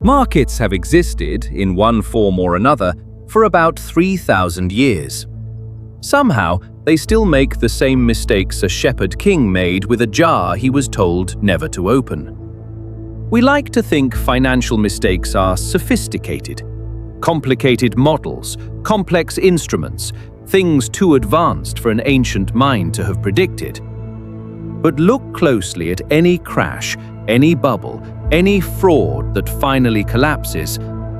Markets have existed, in one form or another, for about 3,000 years. Somehow, they still make the same mistakes a shepherd king made with a jar he was told never to open. We like to think financial mistakes are sophisticated. Complicated models, complex instruments, things too advanced for an ancient mind to have predicted. But look closely at any crash, any bubble, any fraud that finally collapses,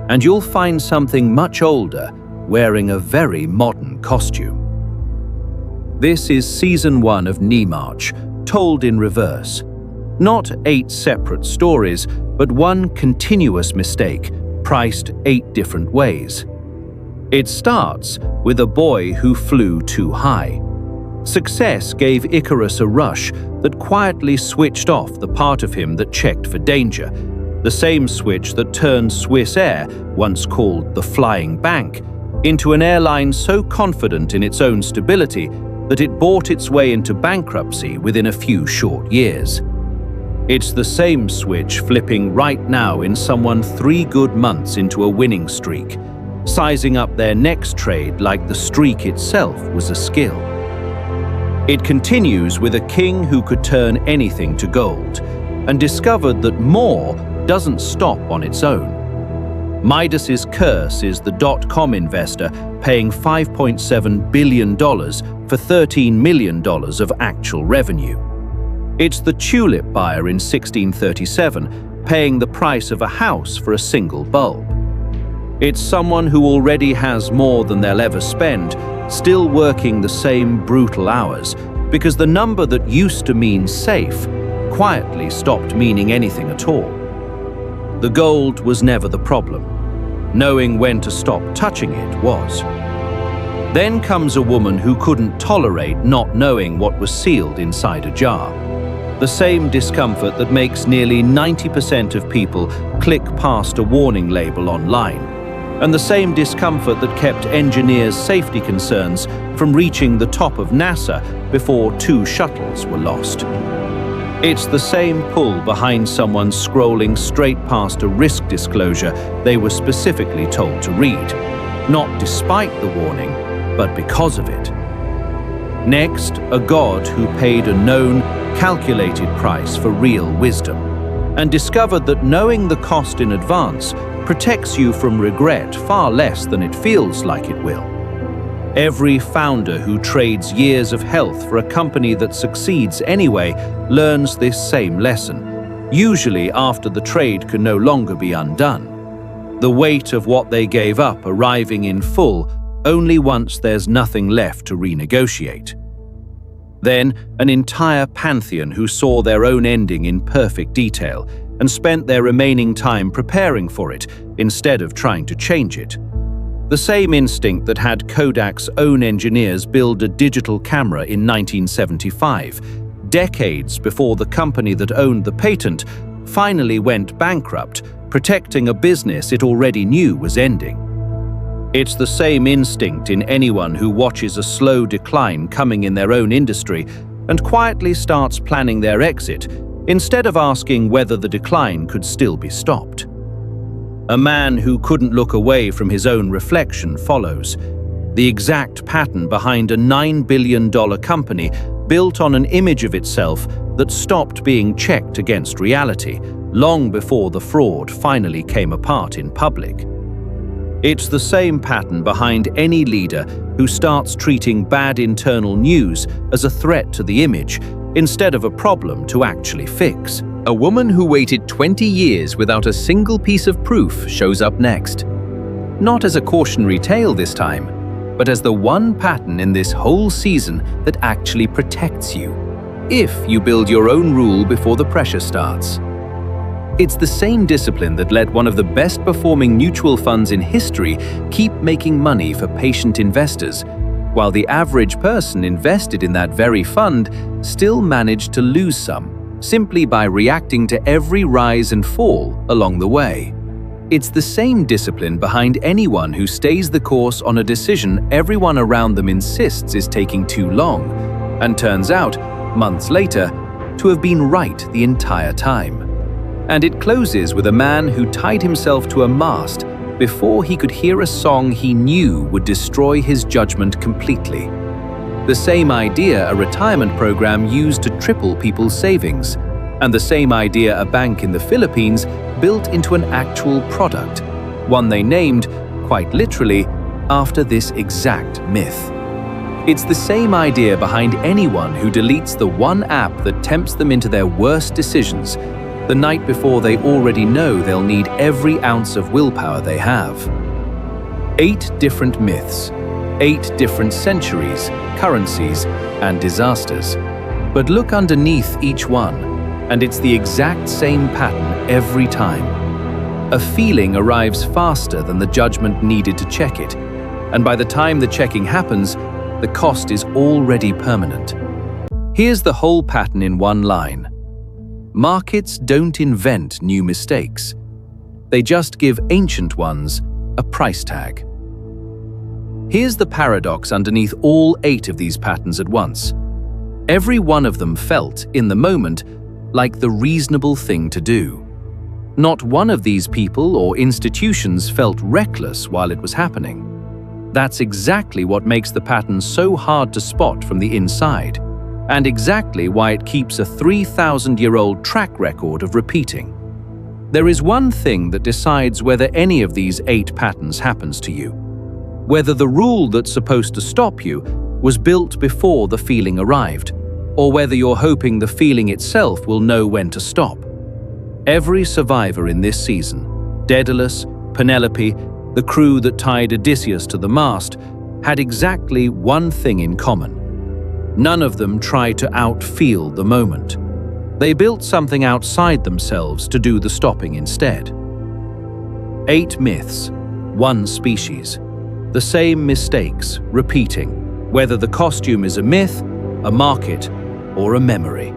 and you'll find something much older wearing a very modern costume. This is Season 1 of Mnemarch, told in reverse. Not 8 separate stories, but one continuous mistake, priced 8 different ways. It starts with a boy who flew too high. Success gave Icarus a rush that quietly switched off the part of him that checked for danger, the same switch that turned Swiss Air, once called the Flying Bank, into an airline so confident in its own stability that it bought its way into bankruptcy within a few short years. It's the same switch flipping right now in someone 3 good months into a winning streak, sizing up their next trade like the streak itself was a skill. It continues with a king who could turn anything to gold, and discovered that more doesn't stop on its own. Midas's curse is the .com investor paying $5.7 billion for $13 million of actual revenue. It's the tulip buyer in 1637 paying the price of a house for a single bulb. It's someone who already has more than they'll ever spend, still working the same brutal hours, because the number that used to mean safe quietly stopped meaning anything at all. The gold was never the problem. Knowing when to stop touching it was. Then comes a woman who couldn't tolerate not knowing what was sealed inside a jar. The same discomfort that makes nearly 90% of people click past a warning label online. And the same discomfort that kept engineers' safety concerns from reaching the top of NASA before 2 shuttles were lost. It's the same pull behind someone scrolling straight past a risk disclosure they were specifically told to read, not despite the warning, but because of it. Next, a god who paid a known, calculated price for real wisdom, and discovered that knowing the cost in advance protects you from regret far less than it feels like it will. Every founder who trades years of health for a company that succeeds anyway learns this same lesson, usually after the trade can no longer be undone. The weight of what they gave up arriving in full only once there's nothing left to renegotiate. Then, an entire pantheon who saw their own ending in perfect detail and spent their remaining time preparing for it instead of trying to change it. The same instinct that had Kodak's own engineers build a digital camera in 1975, decades before the company that owned the patent finally went bankrupt, protecting a business it already knew was ending. It's the same instinct in anyone who watches a slow decline coming in their own industry and quietly starts planning their exit, instead of asking whether the decline could still be stopped. A man who couldn't look away from his own reflection follows, the exact pattern behind a $9 billion company built on an image of itself that stopped being checked against reality, long before the fraud finally came apart in public. It's the same pattern behind any leader who starts treating bad internal news as a threat to the image, instead of a problem to actually fix. A woman who waited 20 years without a single piece of proof shows up next. Not as a cautionary tale this time, but as the one pattern in this whole season that actually protects you, if you build your own rule before the pressure starts. It's the same discipline that let one of the best-performing mutual funds in history keep making money for patient investors, while the average person invested in that very fund still managed to lose some, simply by reacting to every rise and fall along the way. It's the same discipline behind anyone who stays the course on a decision everyone around them insists is taking too long, and turns out, months later, to have been right the entire time. And it closes with a man who tied himself to a mast before he could hear a song he knew would destroy his judgment completely. The same idea a retirement program used to triple people's savings, and the same idea a bank in the Philippines built into an actual product, one they named, quite literally, after this exact myth. It's the same idea behind anyone who deletes the one app that tempts them into their worst decisions the night before they already know they'll need every ounce of willpower they have. 8 different myths, 8 different centuries, currencies, and disasters. But look underneath each one, and it's the exact same pattern every time. A feeling arrives faster than the judgment needed to check it, and by the time the checking happens, the cost is already permanent. Here's the whole pattern in one line. Markets don't invent new mistakes. They just give ancient ones a price tag. Here's the paradox underneath all 8 of these patterns at once. Every one of them felt, in the moment, like the reasonable thing to do. Not one of these people or institutions felt reckless while it was happening. That's exactly what makes the pattern so hard to spot from the inside, and exactly why it keeps a 3,000-year-old track record of repeating. There is one thing that decides whether any of these 8 patterns happens to you. Whether the rule that's supposed to stop you was built before the feeling arrived, or whether you're hoping the feeling itself will know when to stop. Every survivor in this season, Daedalus, Penelope, the crew that tied Odysseus to the mast, had exactly one thing in common. None of them tried to outfeel the moment. They built something outside themselves to do the stopping instead. 8 myths, 1 species. The same mistakes, repeating, whether the costume is a myth, a market, or a memory.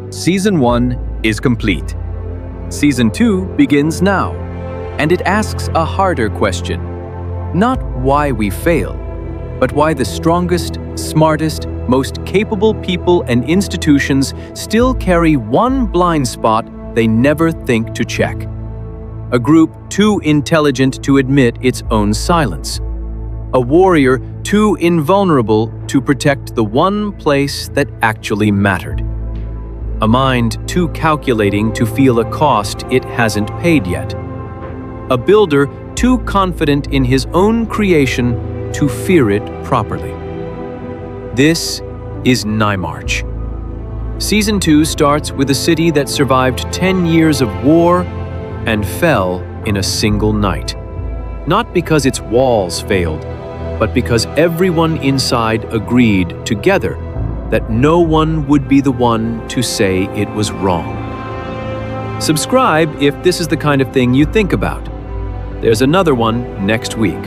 Season 1 is complete. Season 2 begins now, and it asks a harder question. Not why we fail, but why the strongest, smartest, most capable people and institutions still carry one blind spot they never think to check. A group too intelligent to admit its own silence. A warrior too invulnerable to protect the one place that actually mattered. A mind too calculating to feel a cost it hasn't paid yet. A builder too confident in his own creation to fear it properly. This is Mnemarch. Season 2 starts with a city that survived 10 years of war and fell in a single night. Not because its walls failed, but because everyone inside agreed together that no one would be the one to say it was wrong. Subscribe if this is the kind of thing you think about. There's another one next week.